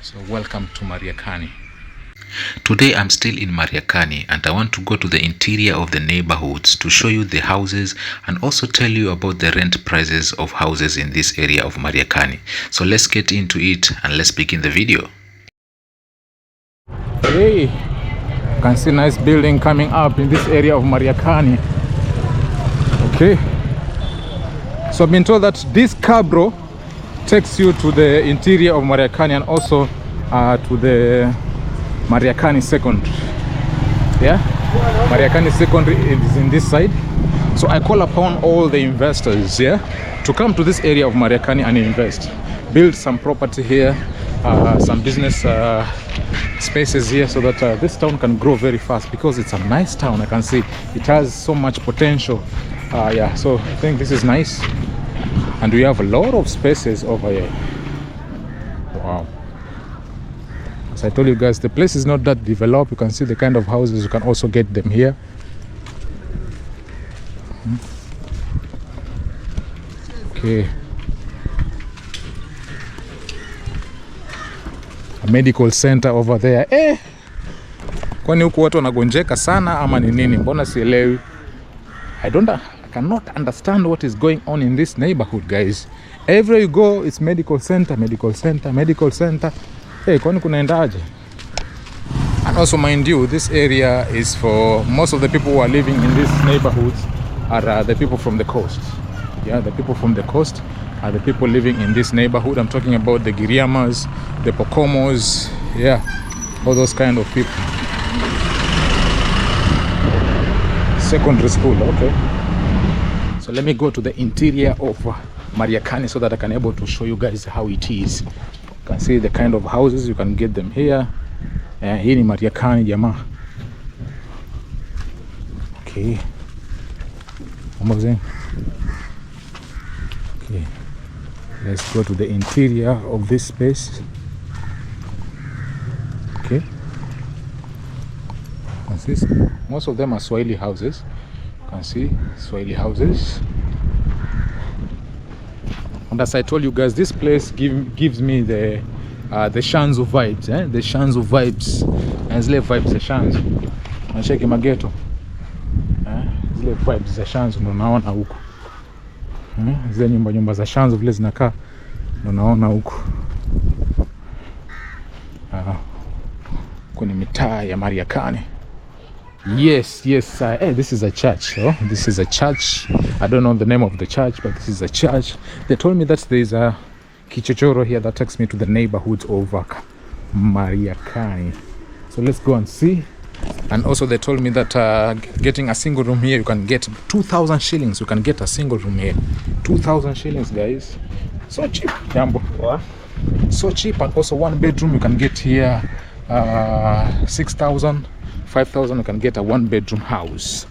So welcome to Mariakani. Today I'm still in Mariakani and I want to go to the interior of the neighborhoods to show you the houses and also tell you about the rent prices of houses in this area of Mariakani. So let's get into it and let's begin the video. Hey, you can see nice building coming up in this area of Mariakani. Okay, so I've been told that this car bro takes you to the interior of Mariakani and also to the Mariakani Secondary. Yeah, Mariakani Secondary is in this side. So I call upon all the investors, yeah, to come to this area of Mariakani and invest, build some property here, some business spaces here, so that this town can grow very fast, because it's a nice town. I can see it has so much potential. Yeah, so I think this is nice, and we have a lot of spaces over here. Wow. As I told you guys, the place is not that developed. You can see the kind of houses you can also get them here. Okay. A medical center over there. Kwani huku watu wanagonjeka sana ama ni nini? Mbona sielewi? I cannot understand what is going on in this neighborhood, guys. Everywhere you go, it's medical center, medical center, medical center. Kwani kunaendaje? And also, mind you, this area is for most of the people who are living in these neighborhoods are the people from the coast. Yeah, the people from the coast are the people living in this neighborhood. I'm talking about the Giriamas, the Pokomos, yeah, all those kind of people. Secondary school, okay. So let me go to the interior of Mariakani so that I can able to show you guys how it is. You can see the kind of houses, you can get them here. Hii ni Mariakani jamaa. Okay. Amazing. Okay. Let's go to the interior of this space. Okay. You can see most of them are Swahili houses. You can see Swahili houses. And as I told you guys, this place gives me the Shanzu vibes, the Shanzu vibes. And zile vibes za Shanzu. Nacheki mageto. Zile vibes za Shanzu ndo naona huku. Zile nyumba za Shanzu vile zinakaa ndo naona huku. Kwenye mitaa ya Mariakani. Yes. This is a church. This is a church. I don't know the name of the church, but this is a church. They told me that there is a kichochoro here that takes me to the neighborhoods of Mariakani. So let's go and see. And also they told me that getting a single room here, you can get 2,000 shillings. You can get a single room here. 2,000 shillings, guys. So cheap. Jambo. What? So cheap. And also one bedroom you can get here 6,000. 5,000 you can get a one bedroom house.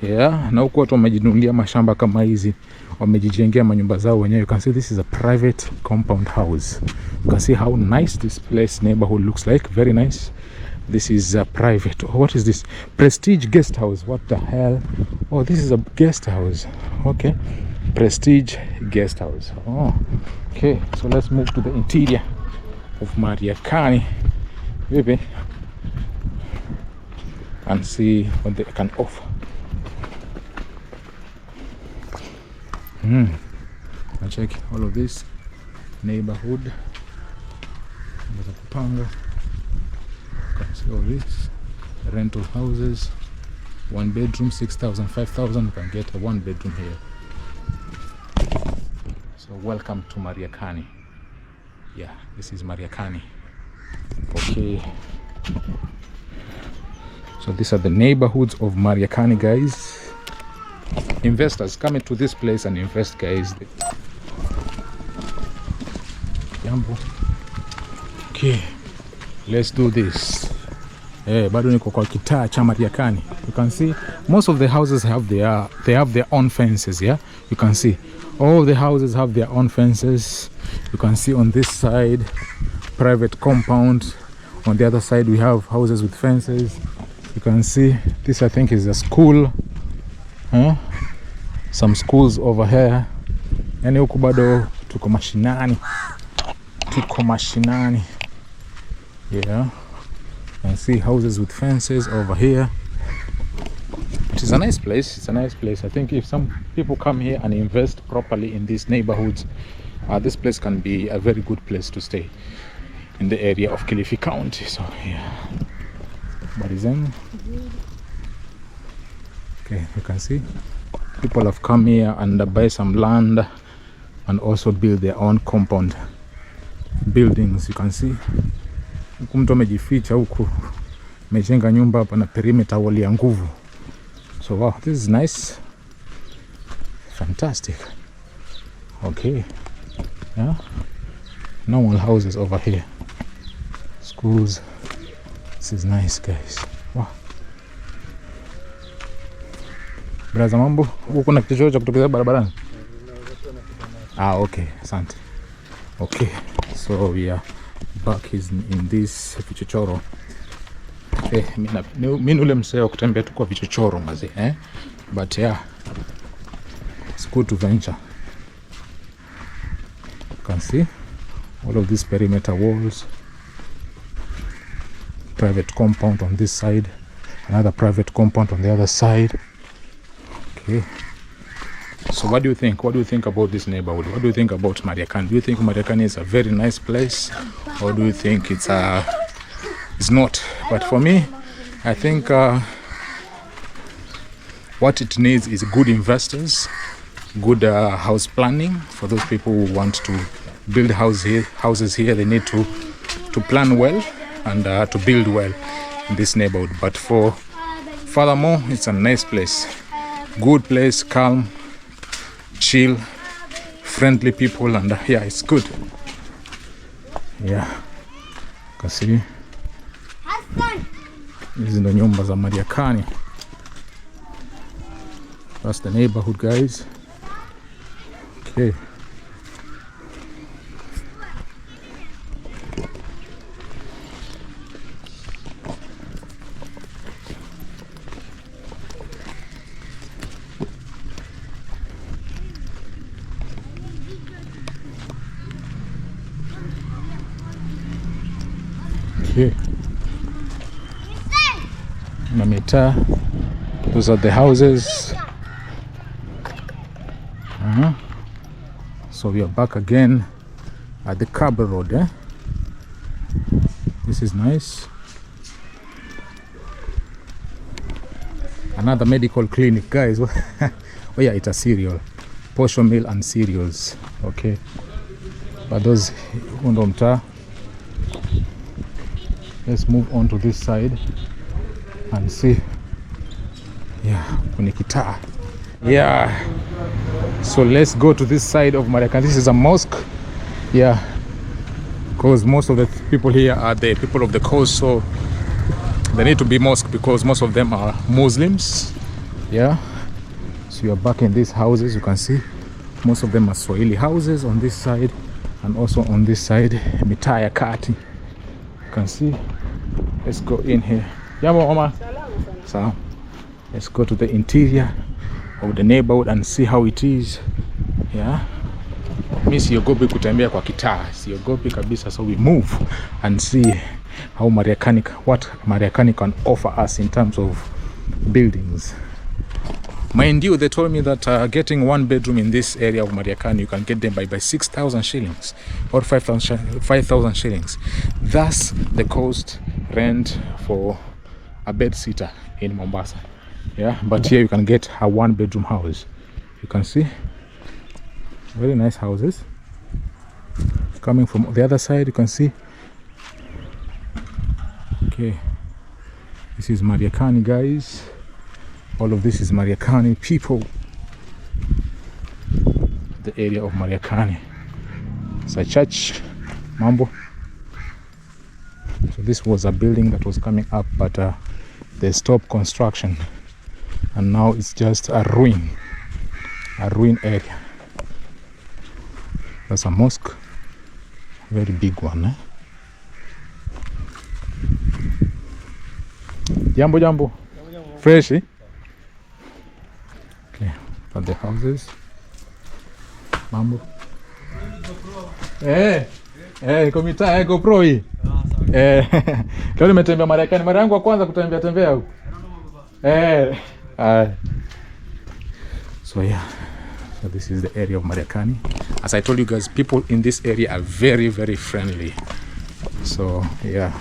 Yeah, na huko watu wamejinunulia mashamba kama hizi, wamejijengea manyumba zao wenyewe. You can see this is a private compound house. You can see how nice this place neighborhood looks like. Very nice. This is a private. What is this? Prestige guest house. What the hell? Oh, this is a guest house. Okay, Prestige guest house. Oh, okay. So let's move to the interior of Mariakani, baby, and see what they can offer. I check all of this neighborhood. You can see all this rental houses. One bedroom, 6,000, 5,000. You can get a one bedroom here. So welcome to Mariakani. Yeah, this is Mariakani. Okay. So these are the neighborhoods of Mariakani, guys. Investors, come into this place and invest, guys. Jambo. Okay, let's do this. Bado niko kwa kitaa cha Mariakani. You can see most of the houses have their own fences. Yeah, you can see all the houses have their own fences. You can see on this side private compound. On the other side we have houses with fences. You can see this, I think, is a school. Some schools over here. Yani huku bado tuko mashinani. Yeah, you can see houses with fences over here. It is a nice place. It's a nice place. I think if some people come here and invest properly in these neighborhoods, this place can be a very good place to stay in the area of Kilifi County. So yeah, but then okay, you can see people have come here and buy some land and also build their own compound buildings. You can see huku mtu amejificha huku, amejenga nyumba hapa na perimeter wall ya nguvu. So wow, this is nice, fantastic. Okay, yeah, normal houses over here, schools. This is nice, guys. Wow. Braza, mambo huko kuna kichochoro cha kutokea barabarani? Okay, asante. Okay, so we are back in this vichochoro. Mimi ule msee wa kutembea tu kwa vichochoro mazi, but yeah, it's good to venture. You can see all of these perimeter walls, private compound on this side, another private compound on the other side. Okay, so what do you think? What do you think about this neighborhood? What do you think about Mariakani? Do you think Mariakani is a very nice place, or do you think it's not? But for me, I think what it needs is good investors, good house planning. For those people who want to build houses here, they need to plan well and to build well in this neighborhood. But furthermore, it's a nice place, good place, calm, chill, friendly people, and yeah, it's good. Yeah, you can see hizi ndo nyumba za Mariakani. That's the neighborhood, guys. Okay, okay. Namita, those are the houses. So we are back again at the Cabo Road. This is nice. Another medical clinic, guys. Oh yeah, it's a cereal, posho meal and cereals. Okay, but those undomta. Let's move on to this side and see. Yeah, kwenye kitaa. Yeah, so let's go to this side of Marakani. This is a mosque. Yeah, because most of the people here are the people of the coast, so they need to be mosque because most of them are Muslims. Yeah, so you are back in these houses. You can see most of them are Swahili houses on this side and also on this side mitaa ya kati. You can see. Let's go in here. Jambo mama. So let's go to the interior of the neighborhood and see how it is. Yeah, mimi siogopi kutembea kwa kitaa, siogopi kabisa. So we move and see how what Mariakani can offer us in terms of buildings. Mind you, they told me that getting one bedroom in this area of Mariakani, you can get them by 6,000 shillings or 5,000 shillings. That's the cost rent for a bed sitter in Mombasa. Yeah, but here you can get a one bedroom house. You can see very nice houses. Coming from the other side, you can see. Okay, this is Mariakani, guys. All of this is Mariakani people. The area of Mariakani. It's a church, mambo. So this was a building that was coming up, but they stopped construction, and now it's just a ruin area. That's a mosque, very big one. Jambo. Fresh, eh? Okay, for the houses. Mambo. Komita, GoPro hii. Leo nimetembea Marakani, mara yangu ya kwanza kutembea huko. So yeah, so this is the area of Mariakani. As I told you guys, people in this area are very, very friendly. So yeah,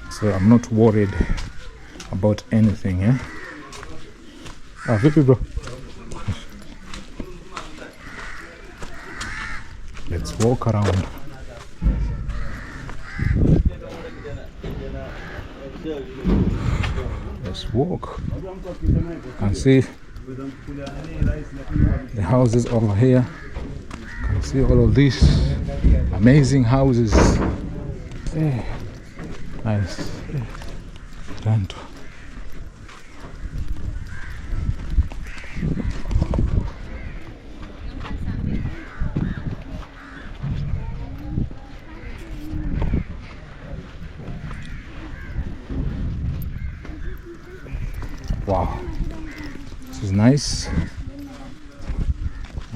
so I'm not worried about anything. Vipi bro? Let's walk around. Let's walk and see the houses over here. You can see all of these amazing houses. Nice. Tanto. Wow, this is nice.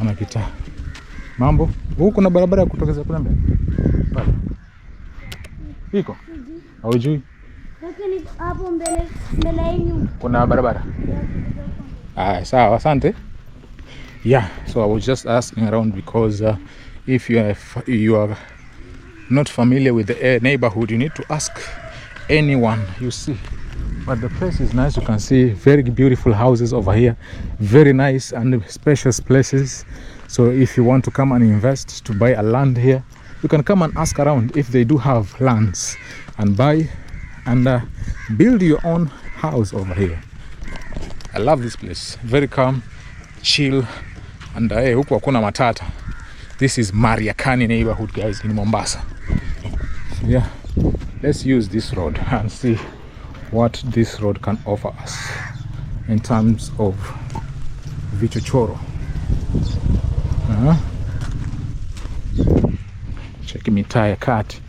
Ona kita mambo huku, kuna barabara ya kutokeza kule mbele iko haujui, lakini hapo mbele yenu kuna barabara. Sawa, asante. Yeah, so I was just asking around because if you are not familiar with the neighborhood, you need to ask anyone you see. But the place is nice. You can see very beautiful houses over here, very nice and spacious places. So if you want to come and invest to buy a land here, you can come and ask around if they do have lands and buy and build your own house over here. I love this place, very calm, chill, and huku hakuna matata. This is Mariakani neighborhood, guys, in Mombasa. So yeah, let's use this road and see what this road can offer us in terms of vichochoro. Check mitaa ya kati.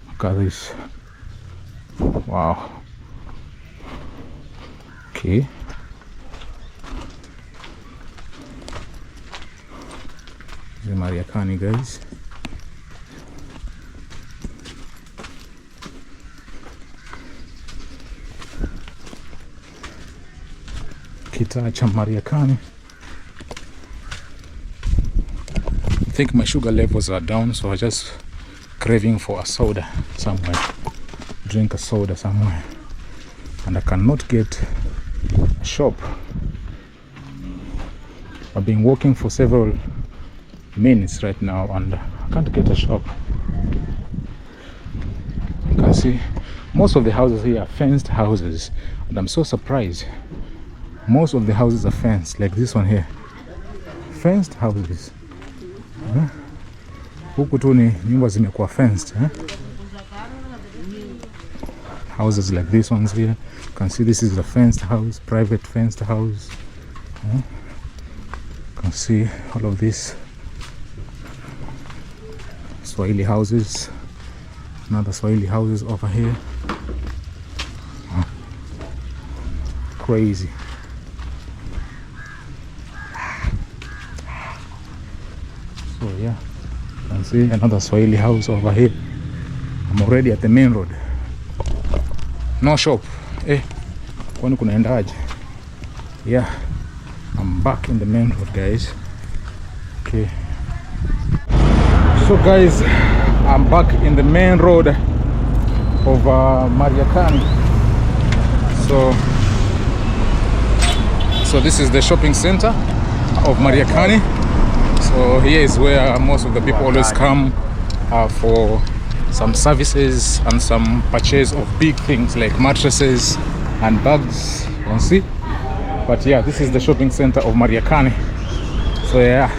Look at this. Wow. Okay. This is Mariakani, guys. Kitaa cha Mariakani. I think my sugar levels are down, so I'm just craving for a soda somewhere. Drink a soda somewhere. And I cannot get a shop. I've been walking for several minutes right now and I can't get a shop. You can see most of the houses here are fenced houses, and I'm so surprised. Most of the houses are fenced, like this one here. Fenced houses. Huku tu ni nyumba zimekuwa fenced. Houses like this ones here. You can see this is a fenced house, private fenced house. You can see all of these Swahili houses. Another Swahili houses over here. Crazy. So yeah, you can see another Swahili house over here. I'm already at the main road. No shop. Kwani kunaendaje? Yeah, I'm back in the main road, guys. Okay. So guys, I'm back in the main road of Mariakani. So this is the shopping center of Mariakani. So here is where most of the people always come for some services and some purchase of big things like mattresses and bags. You can see. But yeah, this is the shopping center of Mariakani. So yeah,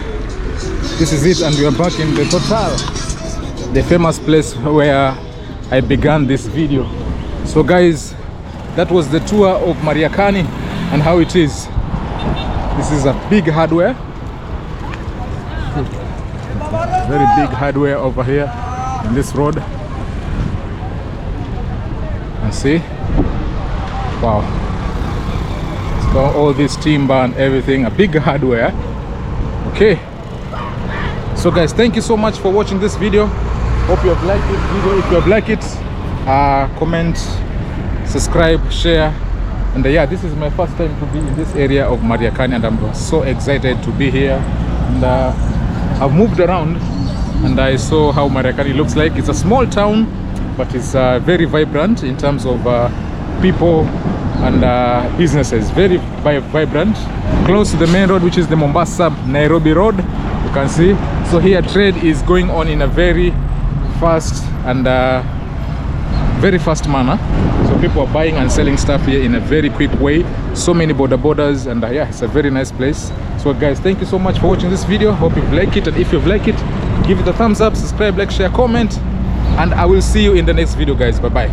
this is it, and we are back in the Total, the famous place where I began this video. So guys, that was the tour of Mariakani and how it is. This is a big hardware. Very big hardware over here in this road. And see, wow, it's got all this timber and everything, a big hardware. Okay, so guys, thank you so much for watching this video. Hope you have liked this video. If you have liked it, comment, subscribe, share. And yeah, this is my first time to be in this area of Mariakani, and I'm so excited to be here. And I've moved around and I saw how Mariakani looks like. It's a small town, but it's very vibrant in terms of people and businesses. Very vibrant. Close to the main road, which is the Mombasa-Nairobi road, you can see. So here trade is going on in a very fast and very fast manner. So people are buying and selling stuff here in a very quick way. So many borders, and yeah, it's a very nice place. So guys, thank you so much for watching this video. Hope you've liked it, and if you've liked it, give it a thumbs up, subscribe, like, share, comment, and I will see you in the next video, guys. Bye bye.